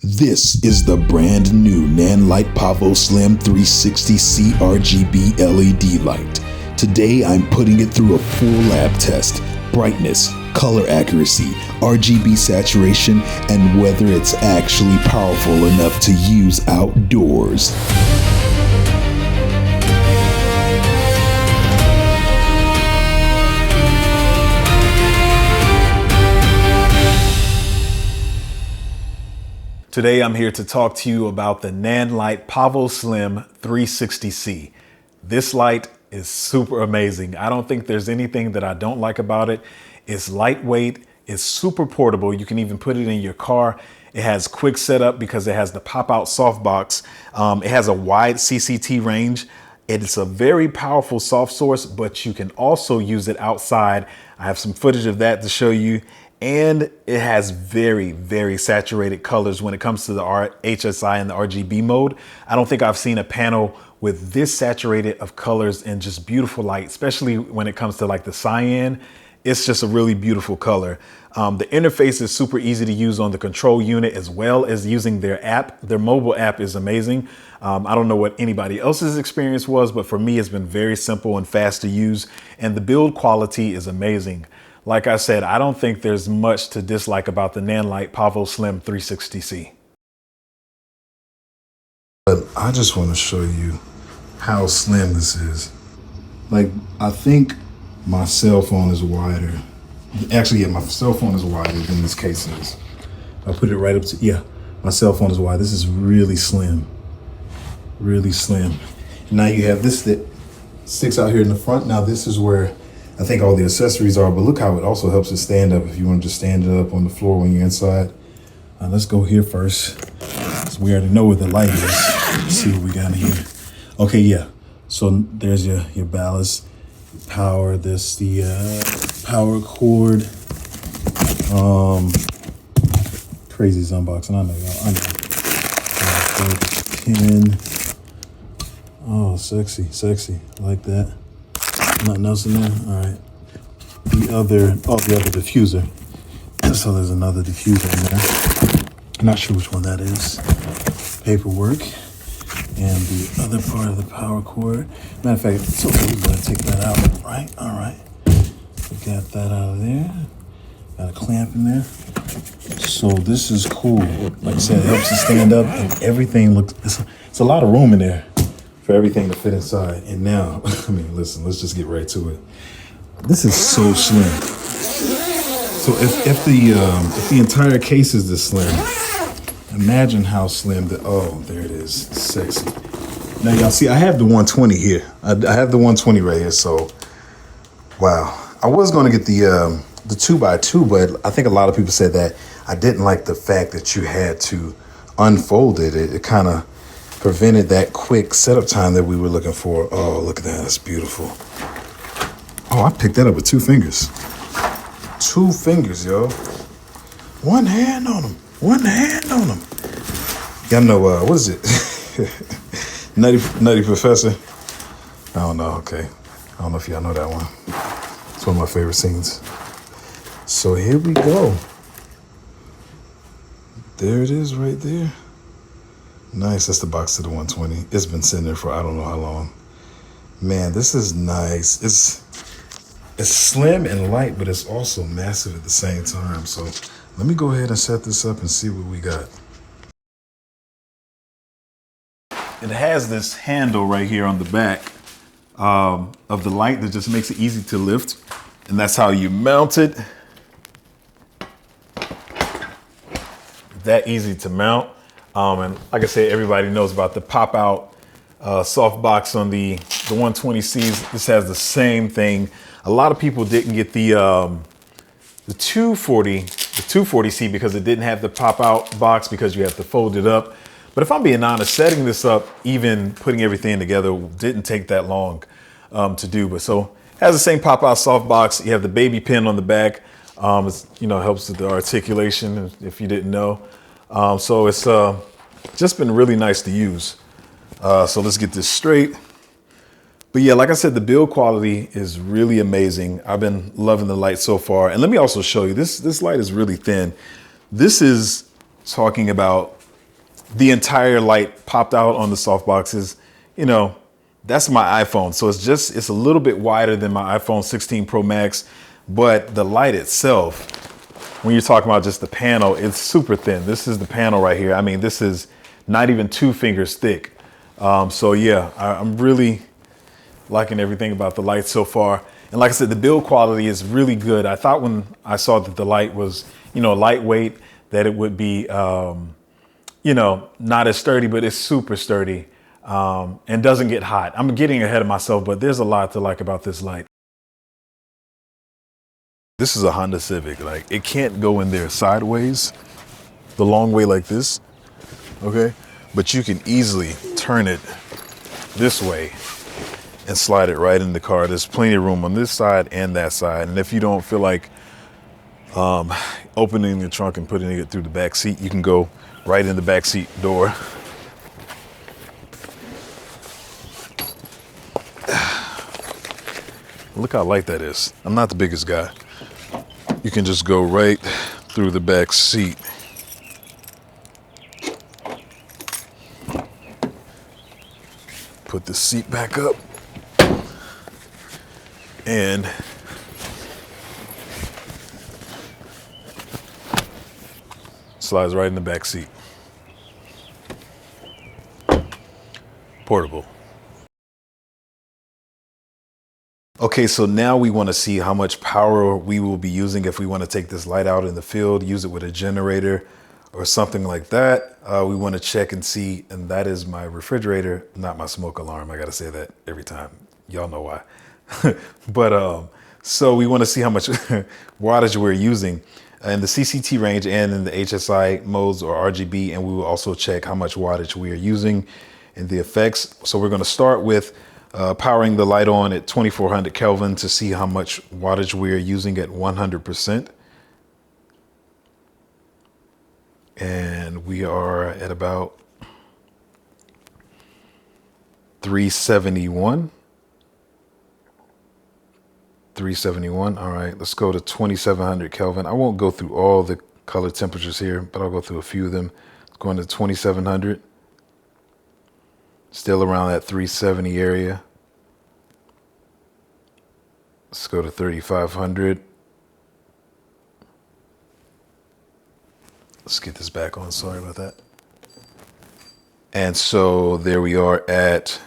This is the brand new Nanlite Pavoslim 360C RGB LED light. Today I'm putting it through a full lab test. Brightness, color accuracy, RGB saturation, and whether it's actually powerful enough to use outdoors. Today I'm here to talk to you about the Nanlite Pavoslim 360C. This light is super amazing. I don't think there's anything that I don't like about it. It's lightweight, it's super portable. You can even put it in your car. It has quick setup because it has the pop-out softbox. It has a wide CCT range. It's a very powerful soft source, but you can also use it outside. I have some footage of that to show you. And it has very, very saturated colors when it comes to the HSI and the RGB mode. I don't think I've seen a panel with this saturated of colors and just beautiful light, especially when it comes to like the cyan. It's just a really beautiful color. The interface is super easy to use on the control unit as well as using their app. Their mobile app is amazing. I don't know what anybody else's experience was, but for me, it's been very simple and fast to use. And the build quality is amazing. Like I said, I don't think there's much to dislike about the Nanlite Pavoslim 360C. But I just want to show you how slim this is. Like, I think my cell phone is wider. Actually, yeah, my cell phone is wider than this case is. I put it right up to, yeah, my cell phone is wide. This is really slim, really slim. Now you have this that sticks out here in the front. Now this is where I think all the accessories are, but look how it also helps it stand up if you want to just stand it up on the floor when you're inside. Let's go here first. So we already know where the light is. Let's see what we got in here. Okay, yeah. So there's your ballast, power. This the power cord. Crazy's unboxing. I know y'all. Pin. Oh, sexy. I like that. Nothing else in there? All right. The other diffuser. So there's another diffuser in there. I'm not sure which one that is. Paperwork. And the other part of the power cord. Matter of fact, it's okay. We're going to take that out, right? All right. We got that out of there. Got a clamp in there. So this is cool. Like I said, it helps you stand up and everything looks, it's a lot of room in there for everything to fit inside. And now, I mean, listen, let's just get right to it. This is so slim. So if the entire case is this slim, imagine how slim oh, there it is, sexy. Now y'all see, I have the 120 here. I have the 120 right here, so, wow. I was gonna get the 2x2, but I think a lot of people said that I didn't like the fact that you had to unfold it. It kind of prevented that quick setup time that we were looking for. Oh, look at that, that's beautiful. Oh, I picked that up with 2 fingers. 2 fingers, yo. One hand on them. Y'all know, what is it? Nutty Professor? I don't know, okay. I don't know if y'all know that one. It's one of my favorite scenes. So here we go. There it is right there. Nice, that's the box to the 120. It's been sitting there for I don't know how long. Man, this is nice. It's slim and light, but it's also massive at the same time. So let me go ahead and set this up and see what we got. It has this handle right here on the back of the light that just makes it easy to lift. And that's how you mount it. That easy to mount. And like I said, everybody knows about the pop-out soft box on the 120Cs. This has the same thing. A lot of people didn't get the 240C because it didn't have the pop-out box because you have to fold it up. But if I'm being honest, setting this up, even putting everything together, didn't take that long to do. But so it has the same pop-out soft box. You have the baby pin on the back. It's, helps with the articulation if you didn't know. So it's just been really nice to use. So let's get this straight. But yeah, like I said, the build quality is really amazing. I've been loving the light so far. And let me also show you, this light is really thin. This is talking about the entire light popped out on the softboxes. You know, that's my iPhone. So it's a little bit wider than my iPhone 16 Pro Max, but the light itself, when you're talking about just the panel, it's super thin. This is the panel right here. I mean, this is not even 2 fingers thick. So yeah, I'm really liking everything about the light so far. And like I said, the build quality is really good. I thought when I saw that the light was, you know, lightweight, that it would be, you know, not as sturdy, but it's super sturdy and doesn't get hot. I'm getting ahead of myself, but there's a lot to like about this light. This is a Honda Civic. Like, it can't go in there sideways, the long way like this, okay? But you can easily turn it this way and slide it right in the car. There's plenty of room on this side and that side. And if you don't feel like opening the trunk and putting it through the back seat, you can go right in the back seat door. Look how light that is. I'm not the biggest guy. You can just go right through the back seat. Put the seat back up and slides right in the back seat. Portable. Okay, so now we want to see how much power we will be using if we want to take this light out in the field, use it with a generator or something like that. We want to check and see, and that is my refrigerator, not my smoke alarm. I got to say that every time. Y'all know why. But so we want to see how much wattage we're using in the CCT range and in the HSI modes or RGB, and we will also check how much wattage we are using in the effects. So we're going to start with powering the light on at 2400 Kelvin to see how much wattage we are using at 100%. And we are at about 371. 371. All right, let's go to 2700 Kelvin. I won't go through all the color temperatures here, but I'll go through a few of them. Going to 2700. Still around that 370 area. Let's go to 3500. Let's get this back on. Sorry about that. And so there we are at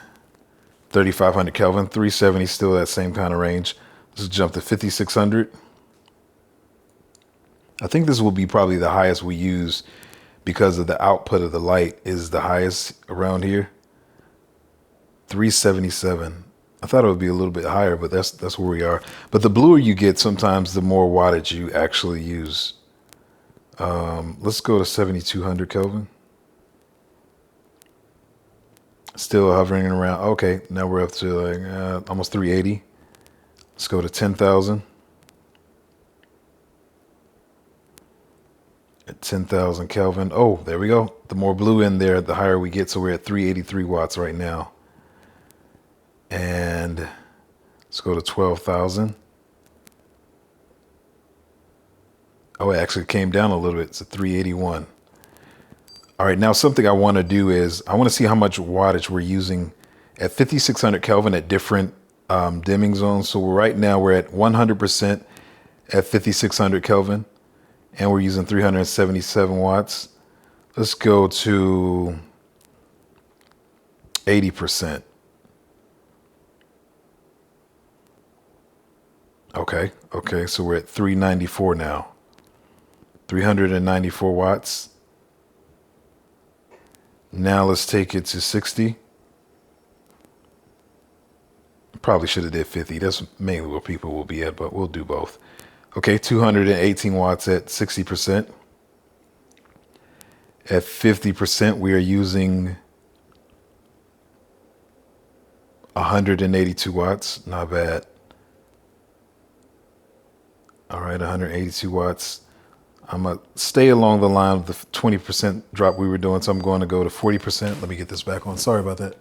3500 Kelvin. 370, still that same kind of range. Let's jump to 5600. I think this will be probably the highest we use because of the output of the light is the highest around here. 377. I thought it would be a little bit higher, but that's where we are. But the bluer you get, sometimes the more wattage you actually use. Let's go to 7200 Kelvin. Still hovering around. Okay, now we're up to like almost 380. Let's go to 10,000. At 10,000 Kelvin. Oh, there we go. The more blue in there, the higher we get. So we're at 383 watts right now. And let's go to 12,000. Oh, it actually came down a little bit. It's a 381. All right, now something I want to do is I want to see how much wattage we're using at 5600 Kelvin at different dimming zones. So right now we're at 100% at 5600 Kelvin, and we're using 377 watts. Let's go to 80%. Okay, so we're at 394 now. 394 watts. Now let's take it to 60. Probably should have did 50. That's mainly where people will be at, but we'll do both. Okay, 218 watts at 60%. At 50%, we are using 182 watts. Not bad. All right, 182 watts. I'm going to stay along the line of the 20% drop we were doing, so I'm going to go to 40%. Let me get this back on. Sorry about that.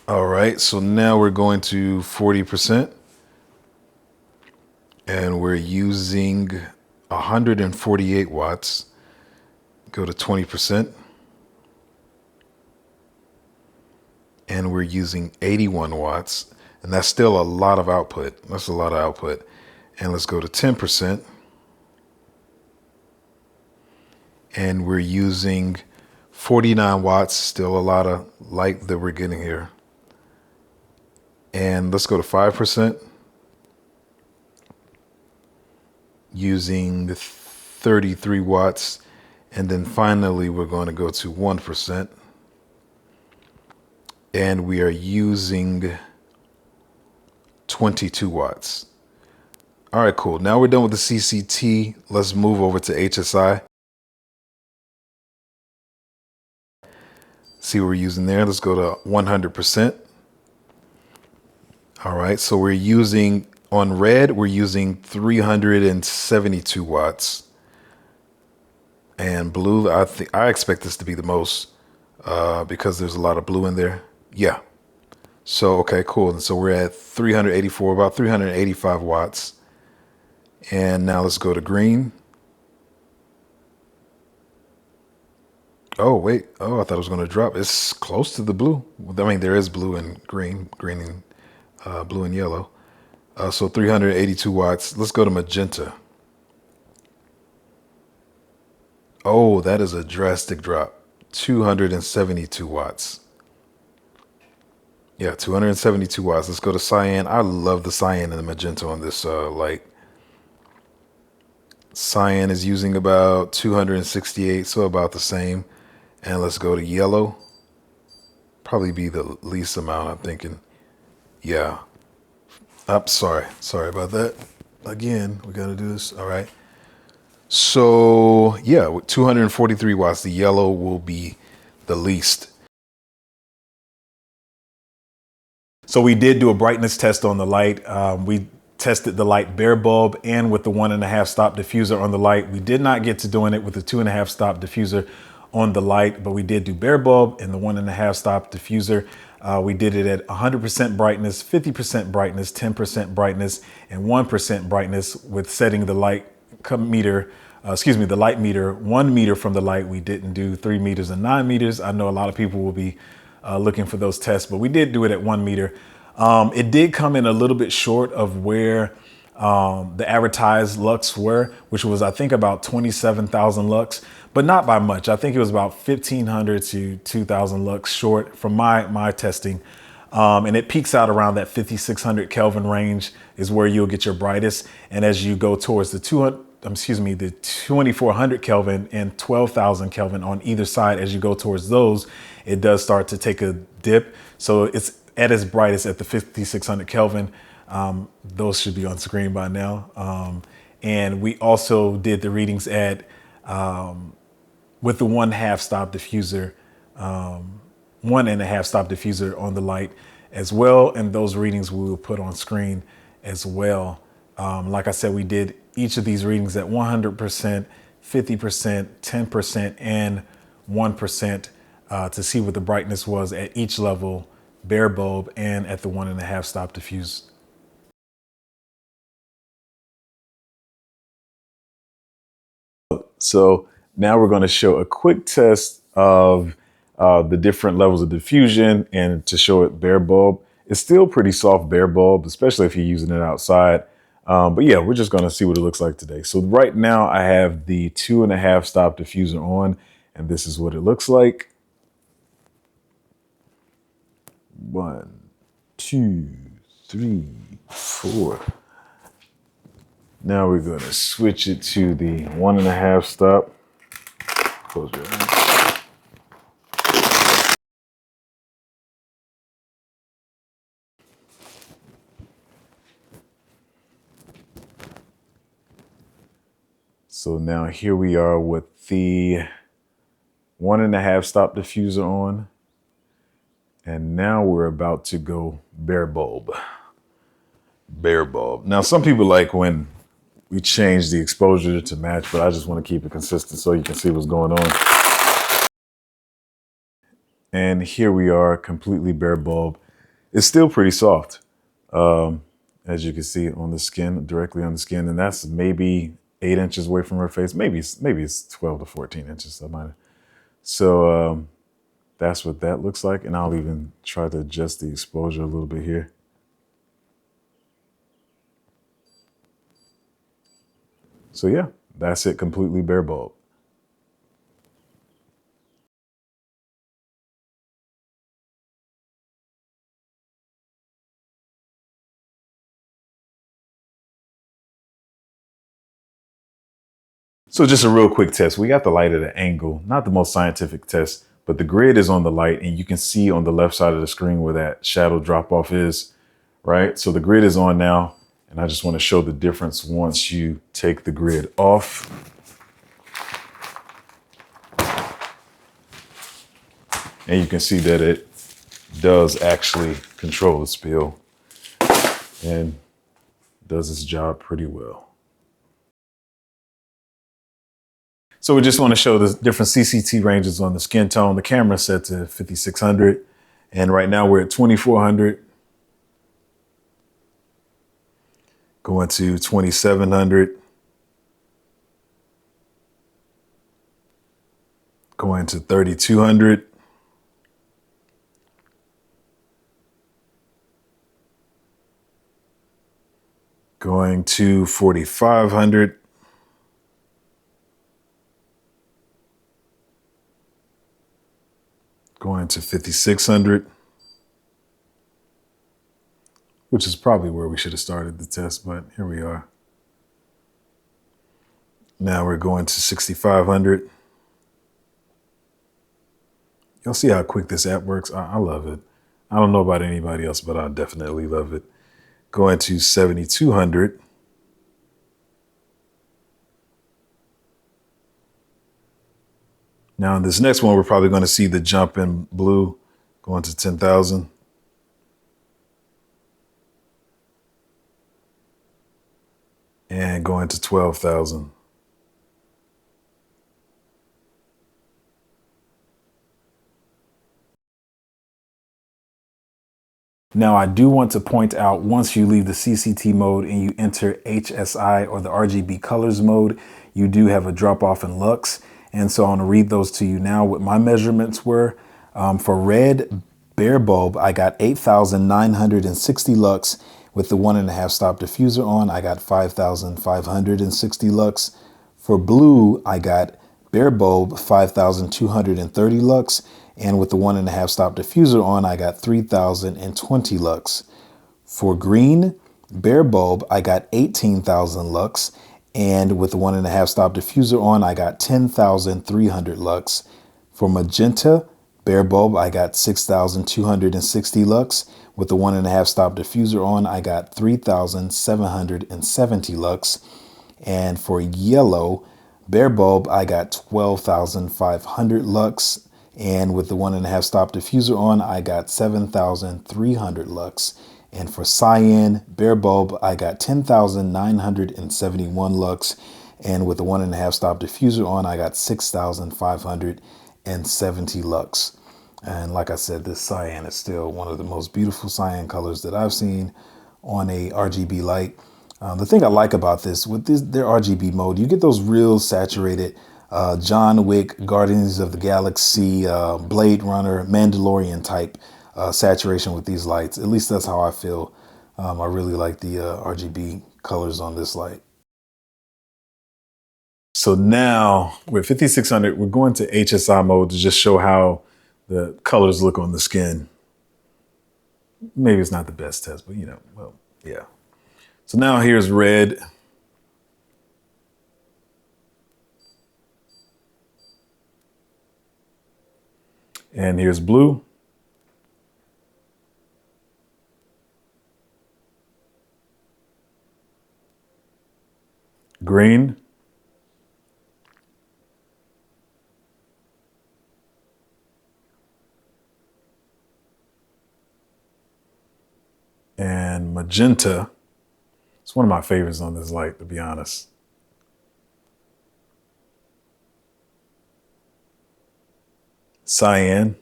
All right, so now we're going to 40%. And we're using 148 watts. Go to 20%. And we're using 81 watts. And that's still a lot of output. That's a lot of output. And let's go to 10%. And we're using 49 watts, still a lot of light that we're getting here. And let's go to 5%. Using 33 watts. And then finally, we're going to go to 1%. And we are using 22 watts. All right, cool. Now we're done with the CCT. Let's move over to HSI. See what we're using there. Let's go to 100%. All right, so we're using, on red, we're using 372 watts. And blue, I expect this to be the most because there's a lot of blue in there. Yeah. So, okay, cool. And so we're at 384, about 385 watts. And now let's go to green. Oh, wait. Oh, I thought it was going to drop. It's close to the blue. I mean, there is blue and green, blue and yellow. So 382 watts. Let's go to magenta. Oh, that is a drastic drop. 272 watts. Yeah, 272 watts. Let's go to cyan. I love the cyan and the magenta on this light. Cyan is using about 268, so about the same. And let's go to yellow. Probably be the least amount, I'm thinking. Yeah. Sorry about that. Again, we got to do this. All right. So yeah, with 243 watts, the yellow will be the least. So we did do a brightness test on the light. We tested the light bare bulb and with the 1.5 stop diffuser on the light. We did not get to doing it with the 2.5 stop diffuser on the light, but we did do bare bulb and the 1.5 stop diffuser. We did it at 100% brightness, 50% brightness, 10% brightness, and 1% brightness with setting the light meter, the light meter 1 meter from the light. We didn't do 3 meters and 9 meters. I know a lot of people will be looking for those tests, but we did do it at 1 meter. It did come in a little bit short of where the advertised lux were, which was, I think, about 27,000 lux, but not by much. I think it was about 1,500 to 2,000 lux short from my testing. And it peaks out around that 5,600 Kelvin range is where you'll get your brightest. And as you go towards the 2,400 Kelvin and 12,000 Kelvin on either side, as you go towards those, it does start to take a dip. So it's at its brightest at the 5,600 Kelvin. Those should be on screen by now. And we also did the readings at, with the 1.5 stop diffuser, 1.5 stop diffuser on the light as well. And those readings we will put on screen as well. Like I said, we did each of these readings at 100%, 50%, 10%, and 1% to see what the brightness was at each level, bare bulb and at the 1.5 stop diffuse. So now we're going to show a quick test of the different levels of diffusion and to show it bare bulb. It's still pretty soft bare bulb, especially if you're using it outside. But yeah, we're just going to see what it looks like today. So right now I have the 2.5 stop diffuser on, and this is what it looks like. 1, 2, 3, 4. Now we're going to switch it to the 1.5 stop. Close your eyes. So now here we are with the 1.5 stop diffuser on. And now we're about to go bare bulb. Bare bulb. Now some people like when we change the exposure to match, but I just want to keep it consistent so you can see what's going on. And here we are, completely bare bulb. It's still pretty soft, as you can see on the skin, directly on the skin. And that's maybe 8 inches away from her face. Maybe it's 12 to 14 inches. So that's what that looks like. And I'll even try to adjust the exposure a little bit here. So yeah, that's it, completely bare bulb. So just a real quick test. We got the light at an angle, not the most scientific test, but the grid is on the light and you can see on the left side of the screen where that shadow drop off is, right? So the grid is on now, and I just want to show the difference once you take the grid off. And you can see that it does actually control the spill and does its job pretty well. So we just want to show the different CCT ranges on the skin tone. The camera set to 5600, and right now we're at 2400. Going to 2700. Going to 3200. Going to 4500. Going to 5600, which is probably where we should have started the test, but here we are. Now we're going to 6500. You'll see how quick this app works. I love it. I don't know about anybody else, but I definitely love it. Going to 7200. Now in this next one, we're probably going to see the jump in blue going to 10,000. And going to 12,000. Now, I do want to point out, once you leave the CCT mode and you enter HSI or the RGB colors mode, you do have a drop off in lux. And so I want to read those to you now. What my measurements were. For red bare bulb, I got 8,960 lux. With the 1.5 stop diffuser on, I got 5,560 lux. For blue, I got bare bulb 5,230 lux. And with the 1.5 stop diffuser on, I got 3,020 lux. For green bare bulb, I got 18,000 lux. And with the 1.5 stop diffuser on, I got 10,300 lux. For magenta bare bulb, I got 6,260 lux. With the 1.5 stop diffuser on, I got 3,770 lux. And for yellow bare bulb, I got 12,500 lux. And with the 1.5 stop diffuser on, I got 7,300 lux. And for cyan bare bulb, I got 10,971 lux. And with the 1.5 stop diffuser on, I got 6,570 lux. And like I said, this cyan is still one of the most beautiful cyan colors that I've seen on a RGB light. The thing I like about this, with their RGB mode, you get those real saturated John Wick, Guardians of the Galaxy, Blade Runner, Mandalorian type saturation with these lights. At least that's how I feel. I really like the RGB colors on this light. So now with 5600, we're going to HSI mode to just show how the colors look on the skin. Maybe it's not the best test, but well, yeah. So now here's red. And here's blue. Green. And magenta. It's one of my favorites on this light, to be honest. Cyan.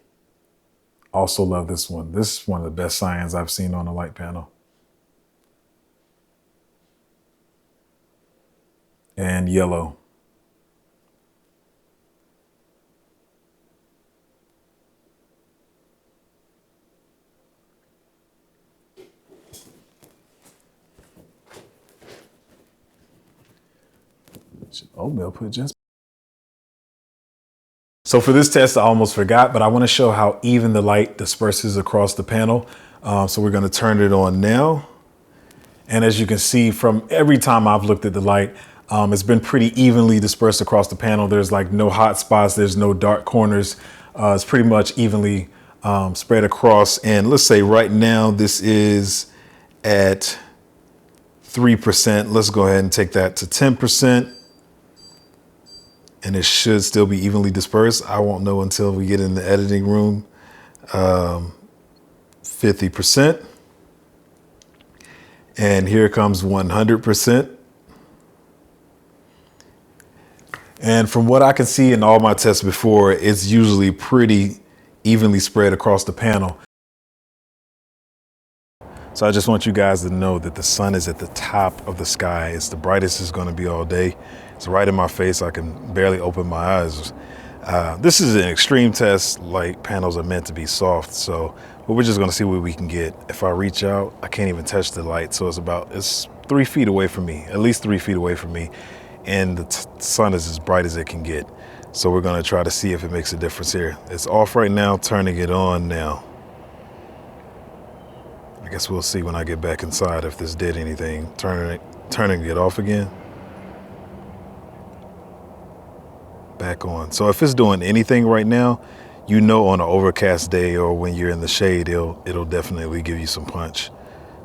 Also love this one. This is one of the best cyans I've seen on a light panel. and yellow. Oatmeal put just. So for this test, I almost forgot, but I want to show how even the light disperses across the panel. So we're going to turn it on now. And as you can see from every time I've looked at the light, it's been pretty evenly dispersed across the panel. There's like no hot spots. There's no dark corners. It's pretty much evenly spread across. And let's say right now this is at 3%. Let's go ahead and take that to 10%. And it should still be evenly dispersed. I won't know until we get in the editing room. 50%. And here comes 100%. And from what I can see in all my tests before, it's usually pretty evenly spread across the panel. So I just want you guys to know that the sun is at the top of the sky. It's the brightest it's going to be all day. It's right in my face. I can barely open my eyes. This is an extreme test. Light panels are meant to be soft. So we're just going to see what we can get. If I reach out, I can't even touch the light. So it's 3 feet away from me, at least 3 feet away from me. And the sun is as bright as it can get. So we're going to try to see if it makes a difference here. It's off right now, turning it on now. I guess we'll see when I get back inside if this did anything. Turning it off again. Back on. So if it's doing anything right now, you know on an overcast day or when you're in the shade, it'll definitely give you some punch.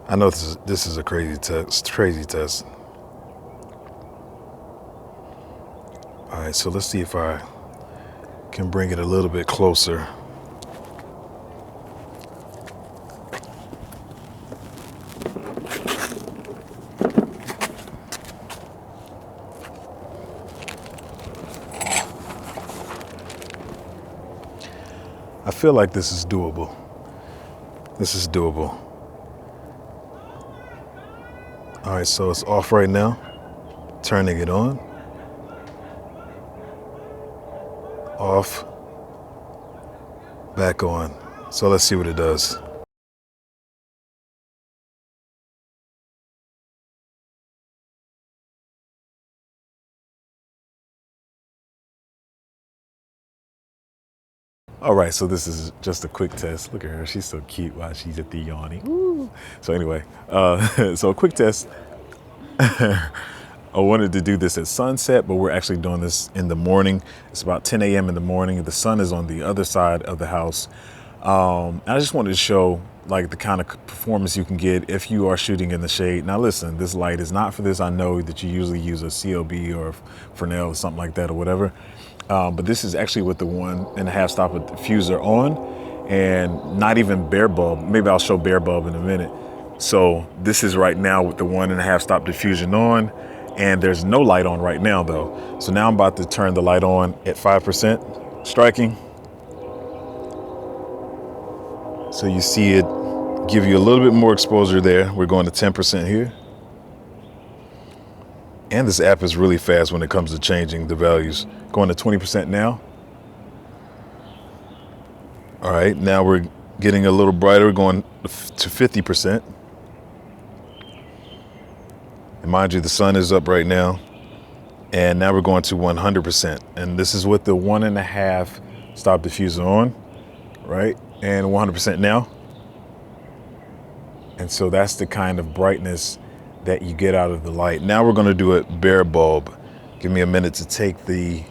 I know this is a crazy test. All right, so let's see if I can bring it a little bit closer. I feel like this is doable. This is doable. All right, so it's off right now. Turning it on. Off. Back on. So let's see what it does. All right, so this is just a quick test. Look at her, she's so cute while she's at the yawning. Ooh. So anyway, so a quick test. I wanted to do this at sunset, but we're actually doing this in the morning. It's about 10 a.m. in the morning. The sun is on the other side of the house. I just wanted to show like the kind of performance you can get if you are shooting in the shade. Now listen, this light is not for this. I know that you usually use a CLB or Fresnel or something like that or whatever. But this is actually with the 1.5 stop with diffuser on and not even bare bulb. Maybe I'll show bare bulb in a minute. So this is right now with the 1.5 stop diffusion on, and there's no light on right now though. So now I'm about to turn the light on at 5% striking. So you see it give you a little bit more exposure there. We're going to 10% here. And this app is really fast when it comes to changing the values. Going to 20% now. All right, now we're getting a little brighter, going to 50%. And mind you, the sun is up right now. And now we're going to 100%. And this is with the 1.5 stop diffuser on, right? And 100% now. And so that's the kind of brightness that you get out of the light. Now we're going to do it bare bulb. Give me a minute to take the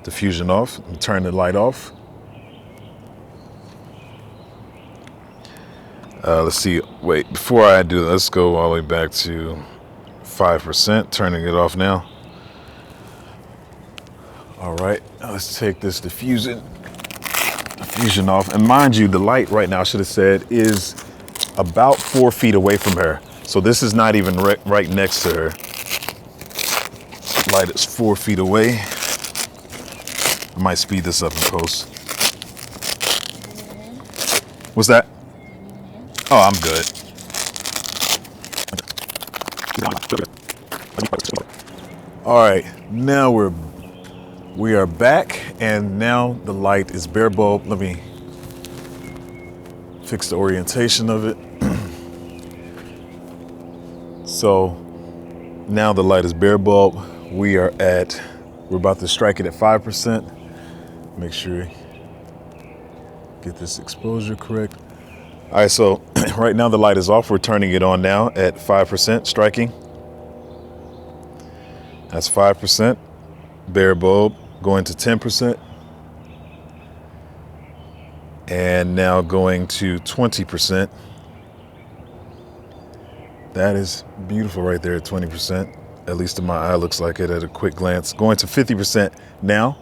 diffusion off and turn the light off. Let's see. Wait, before I do that, let's go all the way back to 5%. Turning it off now. All right, now let's take this diffusion off. And mind you, the light right now, I should have said, is about 4 feet away from her. So this is not even right next to her. Light is 4 feet away. I might speed this up in post. What's that? Oh, I'm good. All right, now we are back, and now the light is bare bulb. Let me fix the orientation of it. So now the light is bare bulb. We're about to strike it at 5%. Make sure get this exposure correct. All right, so right now the light is off. We're turning it on now at 5% striking. That's 5%. Bare bulb going to 10%. And now going to 20%. That is beautiful right there at 20%. At least in my eye, looks like it at a quick glance. Going to 50% now.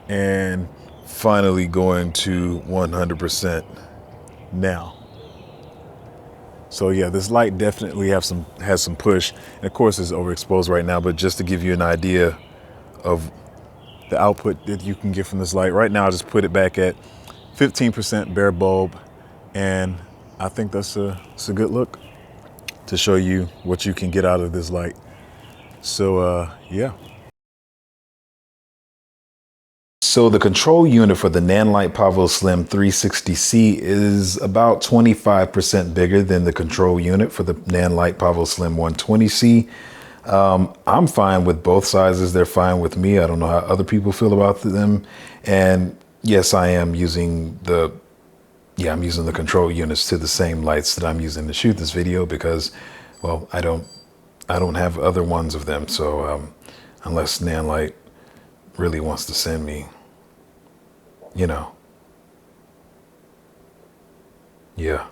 And finally going to 100% now. So yeah, this light definitely has some push. And of course it's overexposed right now, but just to give you an idea of the output that you can get from this light. Right now I just put it back at 15% bare bulb, and I think it's a good look to show you what you can get out of this light. So yeah. So the control unit for the Nanlite Pavoslim 360C is about 25% bigger than the control unit for the Nanlite Pavoslim 120C. I'm fine with both sizes. They're fine with me. I don't know how other people feel about them. And yes, I am using I'm using the control units to the same lights that I'm using to shoot this video because, well, I don't have other ones of them. So unless Nanlite really wants to send me, yeah.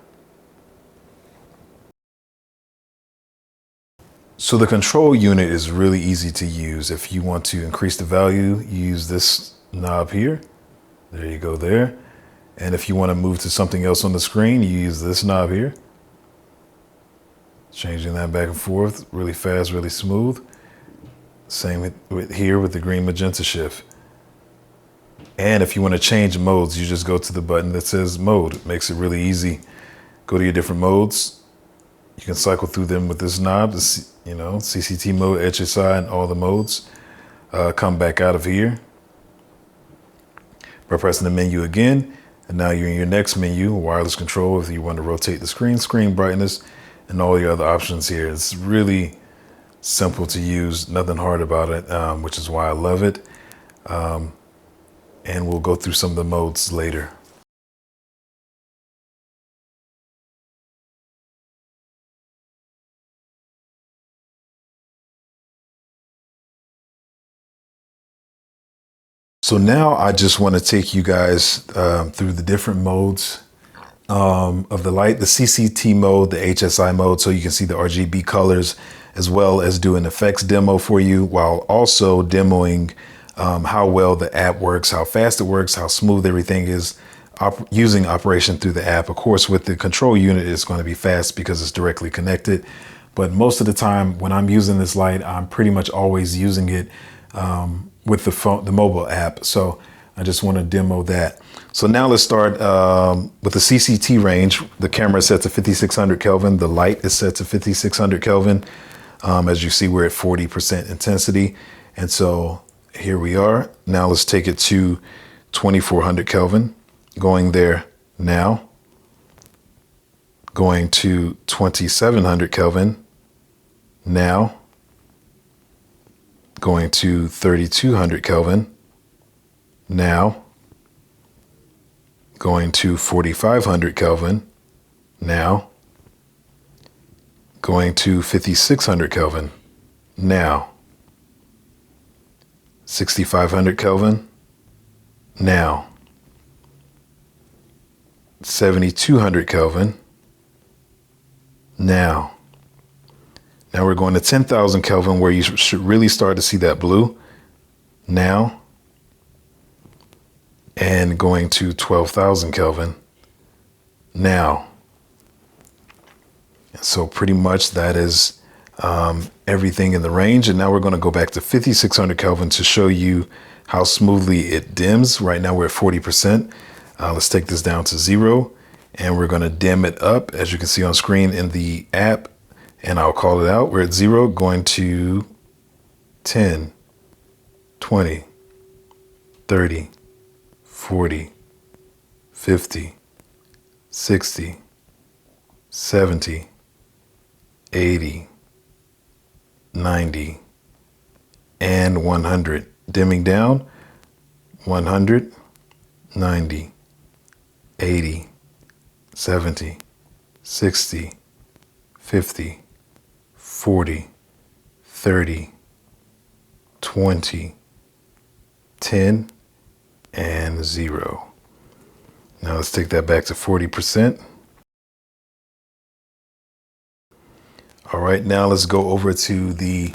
So the control unit is really easy to use. If you want to increase the value, you use this knob here. There you go there. And if you want to move to something else on the screen, you use this knob here. Changing that back and forth really fast, really smooth. Same with here with the green magenta shift. And if you want to change modes, you just go to the button that says mode. It makes it really easy. Go to your different modes. You can cycle through them with this knob, CCT mode, HSI, and all the modes. Come back out of here by pressing the menu again. And now you're in your next menu, wireless control. If you want to rotate the screen brightness, and all the other options here. It's really simple to use, nothing hard about it, which is why I love it. And we'll go through some of the modes later. So now I just want to take you guys through the different modes of the light, the CCT mode, the HSI mode, so you can see the RGB colors, as well as do an effects demo for you, while also demoing how well the app works, how fast it works, how smooth everything is using operation through the app. Of course, with the control unit, it's going to be fast because it's directly connected. But most of the time when I'm using this light, I'm pretty much always using it with the mobile app. So I just want to demo that. So now let's start with the CCT range. The camera is set to 5600 Kelvin. The light is set to 5600 Kelvin. As you see, we're at 40% intensity. And so here we are. Now let's take it to 2400 Kelvin. Going there now. Going to 2700 Kelvin. Now. Going to 3200 Kelvin. Now. Going to 4500 Kelvin. Now. Going to 5600 Kelvin. Now. 6500 Kelvin. Now. 7200 Kelvin. Now. Now we're going to 10,000 Kelvin, where you should really start to see that blue. Now. And going to 12,000 Kelvin. Now. So pretty much that is everything in the range. And now we're going to go back to 5600 Kelvin to show you how smoothly it dims. Right now we're at 40%. Let's take this down to 0, and we're going to dim it up, as you can see on screen in the app. and I'll call it out. We're at 0, going to 10, 20, 30, 40, 50, 60, 70, 80, 90, and 100. Dimming down, 100, 90, 80, 70, 60, 50, 40, 30, 20, 10, and 0. Now let's take that back to 40%. All right, now let's go over to the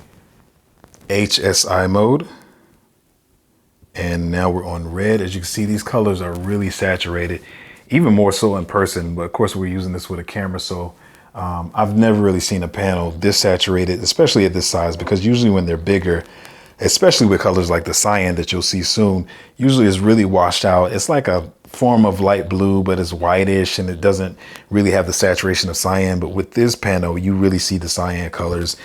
HSI mode. And now we're on red. As you can see, these colors are really saturated, even more so in person. But of course, we're using this with a camera. So I've never really seen a panel this saturated, especially at this size, because usually when they're bigger, especially with colors like the cyan that you'll see soon, usually it's really washed out. It's like a form of light blue, but it's whitish and it doesn't really have the saturation of cyan. But with this panel, you really see the cyan colors,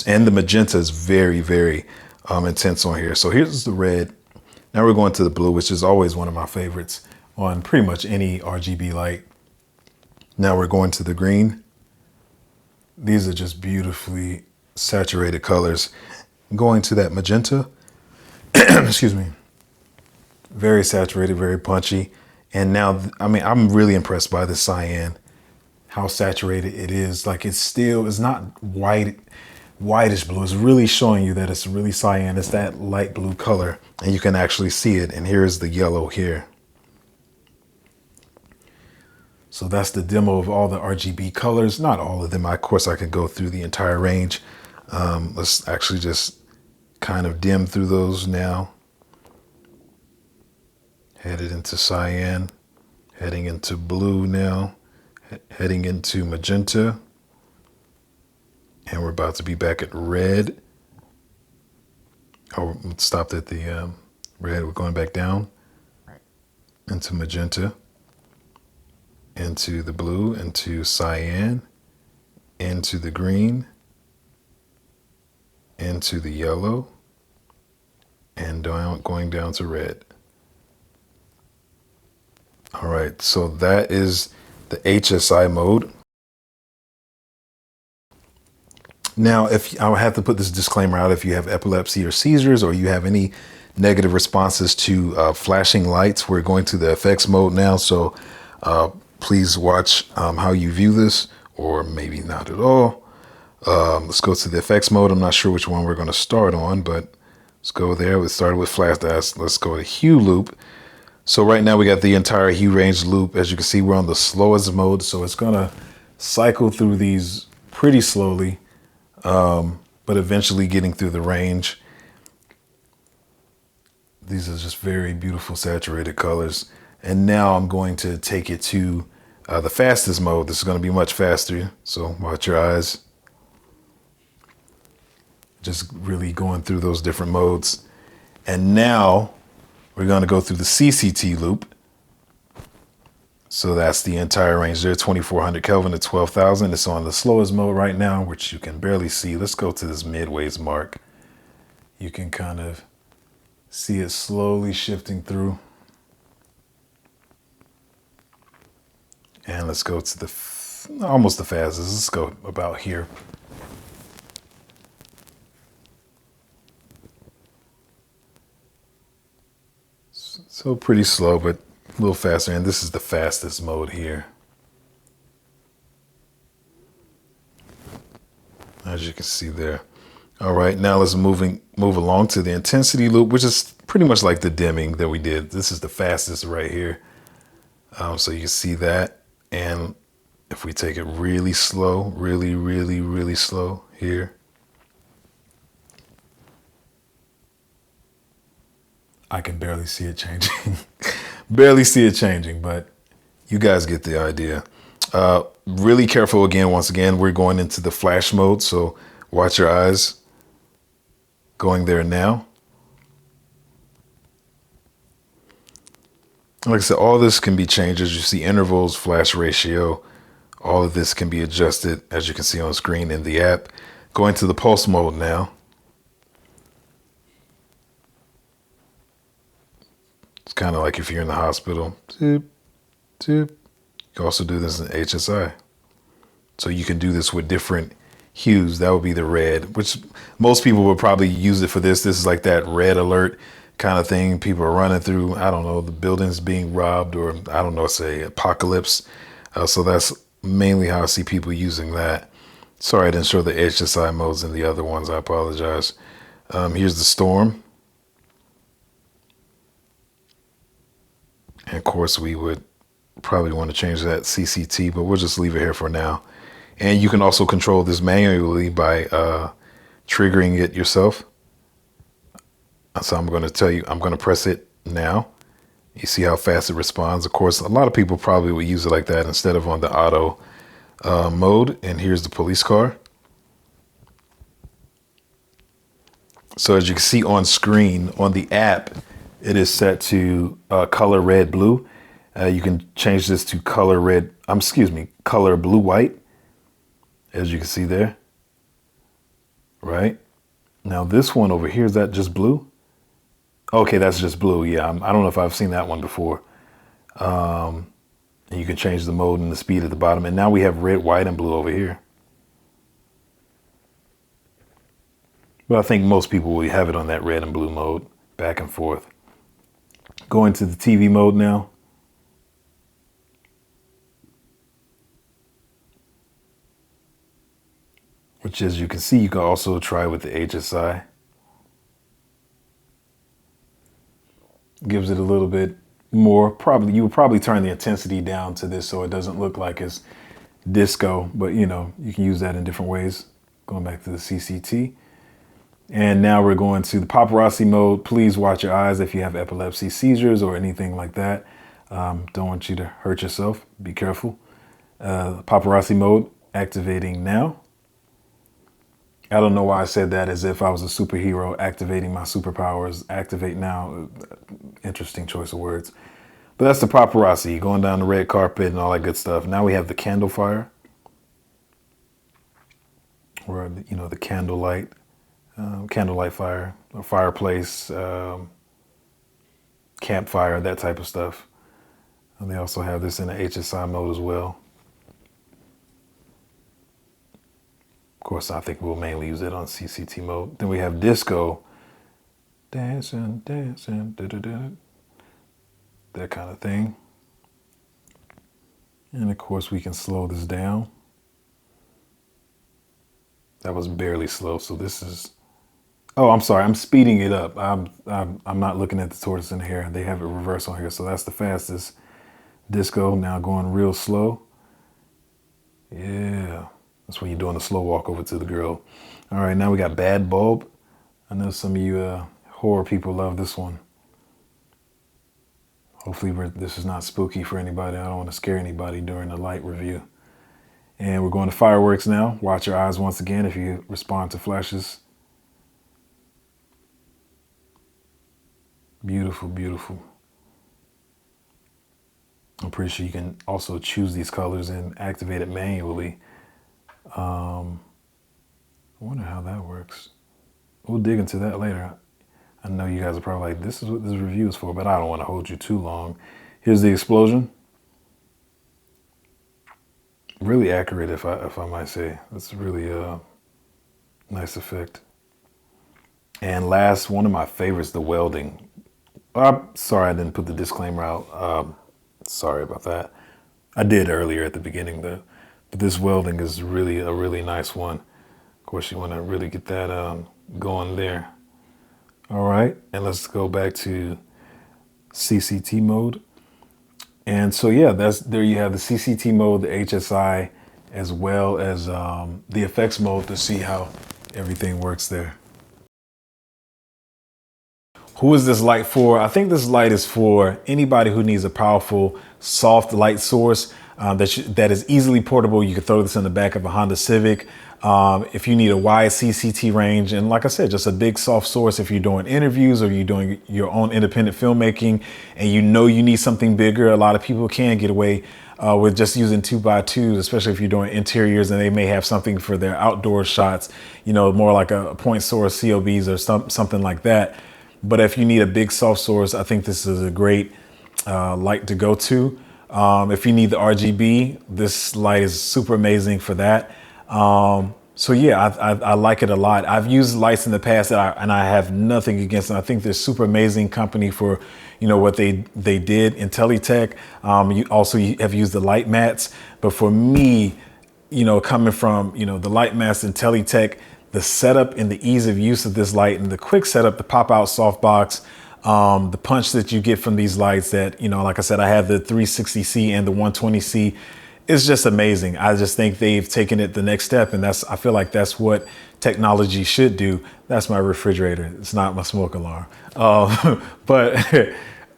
and the magenta is very, very intense on here. So here's the red. Now we're going to the blue, which is always one of my favorites on pretty much any RGB light. Now we're going to the green. These are just beautifully saturated colors. Going to that magenta, excuse me, very saturated, very punchy. And now, I mean, I'm really impressed by the cyan, how saturated it is. Like it's not whitish blue. It's really showing you that it's really cyan. It's that light blue color, and you can actually see it. And here's the yellow here. So that's the demo of all the RGB colors. Not all of them. Of course, I could go through the entire range. Let's actually just kind of dim through those now. Headed into cyan, heading into blue now, heading into magenta. And we're about to be back at red. Oh, stopped at the red. We're going back down into magenta, into the blue, into cyan, into the green, into the yellow, and going down to red. All right, so that is the HSI mode. Now, if I have to put this disclaimer out, if you have epilepsy or seizures, or you have any negative responses to flashing lights, we're going to the effects mode now. So please watch how you view this, or maybe not at all. Let's go to the effects mode. I'm not sure which one we're going to start on, but let's go there. We started with flash. Let's go to hue loop. So right now we got the entire hue range loop. As you can see, we're on the slowest mode. So it's going to cycle through these pretty slowly, but eventually getting through the range. These are just very beautiful saturated colors. And now I'm going to take it to the fastest mode. This is going to be much faster. So watch your eyes. Just really going through those different modes. And now we're going to go through the CCT loop. So that's the entire range there, 2400 Kelvin to 12,000. It's on the slowest mode right now, which you can barely see. Let's go to this midways mark. You can kind of see it slowly shifting through. And let's go to the almost the fastest. Let's go about here. So pretty slow, but a little faster. And this is the fastest mode here. As you can see there. All right, now let's move along to the intensity loop, which is pretty much like the dimming that we did. This is the fastest right here. So you can see that. And if we take it really slow, really slow here. I can barely see it changing. Barely see it changing, but you guys get the idea. Really careful again. Once again, we're going into the flash mode. So watch your eyes. Going there now. Like I said, all this can be changed. As you see, intervals, flash ratio, All of this can be adjusted, as you can see on screen in the app. Going to the pulse mode now. It's kind of like if you're in the hospital. Zoop, zoop. You can also do this in HSI. So you can do this with different hues. That would be the red, which most people would probably use it for this. This is like that red alert kind of thing. People are running through, I don't know, the building's being robbed, or I don't know, say apocalypse. So that's mainly how I see people using that. Sorry, I didn't show the HSI modes in the other ones. I apologize. Here's the storm. And of course, we would probably want to change that CCT, but we'll just leave it here for now. And you can also control this manually by triggering it yourself. So I'm going to tell you, I'm going to press it now. You see how fast it responds. Of course, a lot of people probably would use it like that instead of on the auto mode. And here's the police car. So as you can see on screen on the app, it is set to color red, blue. You can change this to color red, color blue, white, as you can see there. Right now, this one over here, is that just blue? Okay, that's just blue. Yeah, I don't know if I've seen that one before. And you can change the mode and the speed at the bottom. And now we have red, white, and blue over here. But I think most people will have it on that red and blue mode, back and forth. Going to the TV mode now. Which, as you can see, you can also try with the HSI. Gives it a little bit more. Probably you would probably turn the intensity down to this so it doesn't look like it's disco, but you know, you can use that in different ways. Going back to the CCT. And now we're going to the paparazzi mode. Please watch your eyes if you have epilepsy, seizures, or anything like that. Don't want you to hurt yourself. Be careful. Paparazzi mode activating now. I don't know why I said that as if I was a superhero activating my superpowers. Activate now. Interesting choice of words. But that's the paparazzi, going down the red carpet and all that good stuff. Now we have the candle fire. Or, you know, the candlelight fire, or fireplace, campfire, that type of stuff. And they also have this in the HSI mode as well. Of course, I think we'll mainly use it on CCT mode. Then we have disco, dancing, dancing, da-da-da, that kind of thing. And of course, we can slow this down. That was barely slow, so this is. Oh, I'm sorry, I'm speeding it up. I'm not looking at the tortoise in here. They have it reverse on here, so that's the fastest. Disco now going real slow. Yeah. That's when you're doing the slow walk over to the girl. All right, now we got Bad Bulb. I know some of you horror people love this one. Hopefully this is not spooky for anybody. I don't want to scare anybody during the light review. And we're going to fireworks now. Watch your eyes once again if you respond to flashes. Beautiful, beautiful. I'm pretty sure you can also choose these colors and activate it manually. I wonder how that works. We'll dig into that later. I know you guys are probably like, this is what this review is for, but I don't want to hold you too long. Here's the explosion. Really accurate, if I might say. It's really a nice effect. And last, one of my favorites, the welding. Sorry, I didn't put the disclaimer out. Sorry about that. I did earlier at the beginning, but this welding is really a really nice one. Of course, you want to really get that going there. All right, and let's go back to CCT mode. And so, yeah, there you have the CCT mode, the HSI, as well as the effects mode to see how everything works there. Who is this light for? I think this light is for anybody who needs a powerful, soft light source. that is easily portable. You can throw this in the back of a Honda Civic. If you need a wide CCT range, and like I said, just a big soft source if you're doing interviews or you're doing your own independent filmmaking and you know you need something bigger. A lot of people can get away with just using 2x2s, especially if you're doing interiors and they may have something for their outdoor shots, you know, more like a point source, COBs or something like that. But if you need a big soft source, I think this is a great light to go to. If you need the RGB, this light is super amazing for that. So yeah, I like it a lot. I've used lights in the past and I have nothing against them. I think they're super amazing company for, you know, what they did. IntelliTech, you also have used the light mats, but for me, you know, coming from, you know, the light mats, IntelliTech, the setup and the ease of use of this light and the quick setup, the pop out softbox, the punch that you get from these lights that, you know, like I said, I have the 360C and the 120C. It's just amazing. I just think they've taken it the next step, and I feel like that's what technology should do. That's my refrigerator. It's not my smoke alarm. But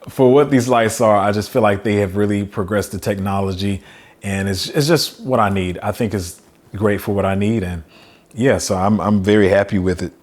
for what these lights are, I just feel like they have really progressed the technology, and it's just what I need. I think it's great for what I need, and yeah, so I'm very happy with it.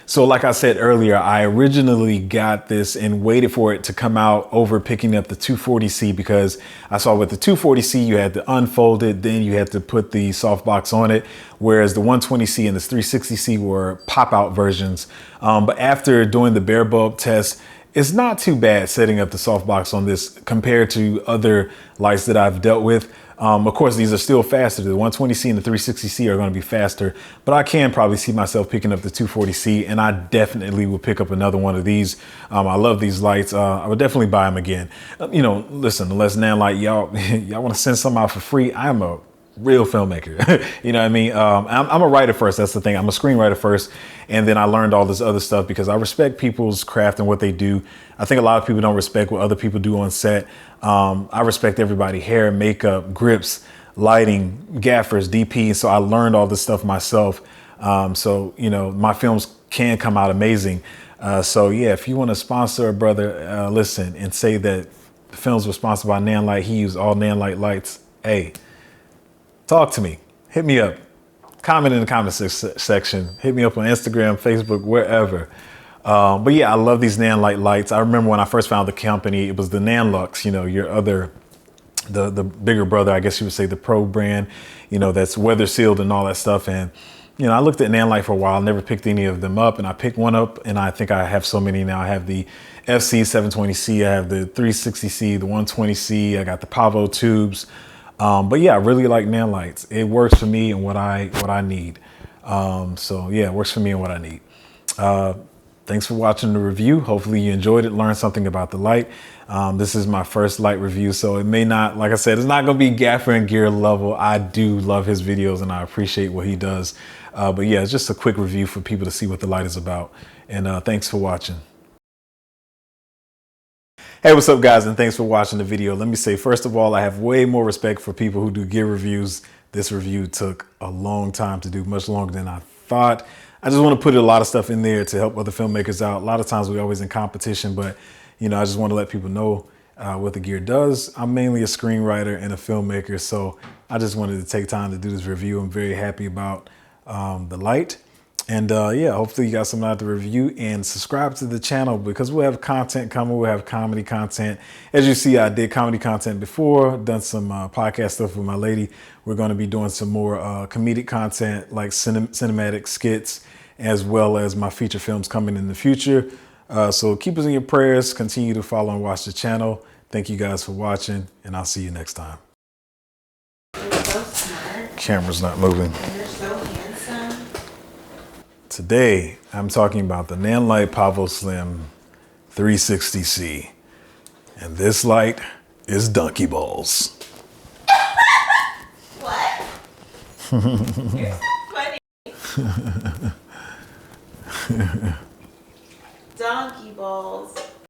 So like I said earlier, I originally got this and waited for it to come out over picking up the 240C because I saw with the 240C, you had to unfold it, then you had to put the softbox on it, whereas the 120C and the 360C were pop-out versions. But after doing the bare bulb test, it's not too bad setting up the softbox on this compared to other lights that I've dealt with. Of course, these are still faster. The 120C and the 360C are going to be faster, but I can probably see myself picking up the 240C, and I definitely will pick up another one of these. I love these lights. I would definitely buy them again. You know, listen, unless Nanlite, y'all want to send some out for free, I'm a real filmmaker. You know what I mean? I'm a writer first. That's the thing. I'm a screenwriter first. And then I learned all this other stuff because I respect people's craft and what they do. I think a lot of people don't respect what other people do on set. I respect everybody: hair, makeup, grips, lighting, gaffers, DP. So I learned all this stuff myself. So, you know, my films can come out amazing. So yeah, if you want to sponsor a brother, listen, and say that the films were sponsored by Nanlite, he used all Nanlite lights. Hey, talk to me, hit me up, comment in the comment section, hit me up on Instagram, Facebook, wherever. But yeah, I love these Nanlite lights. I remember when I first found the company, it was the Nanlux, you know, your other, the bigger brother, I guess you would say, the Pro brand, you know, that's weather sealed and all that stuff. And, you know, I looked at Nanlite for a while, never picked any of them up, and I picked one up, and I think I have so many now. I have the FC720C, I have the 360C, the 120C, I got the Pavo tubes. But yeah, I really like Nanlites. It works for me and what I need. So yeah, it works for me and what I need. Thanks for watching the review. Hopefully you enjoyed it, learned something about the light. This is my first light review, so it may not, like I said, it's not gonna be Gaffer and Gear level. I do love his videos and I appreciate what he does. But yeah, it's just a quick review for people to see what the light is about. And thanks for watching. Hey, what's up guys, and thanks for watching the video. Let me say, first of all, I have way more respect for people who do gear reviews. This review took a long time to do, much longer than I thought. I just want to put a lot of stuff in there to help other filmmakers out. A lot of times we're always in competition, but you know, I just want to let people know what the gear does. I'm mainly a screenwriter and a filmmaker, so I just wanted to take time to do this review. I'm very happy about the light. And yeah, hopefully you got something out of the review, and subscribe to the channel because we'll have content coming. We'll have comedy content. As you see, I did comedy content before, done some podcast stuff with my lady. We're going to be doing some more comedic content like cinematic skits, as well as my feature films coming in the future. So keep us in your prayers. Continue to follow and watch the channel. Thank you guys for watching, and I'll see you next time. You're so smart. Camera's not moving. And you're so handsome. Today, I'm talking about the Nanlite Pavoslim 360C. And this light is donkey balls. What? You're so funny. Donkey balls.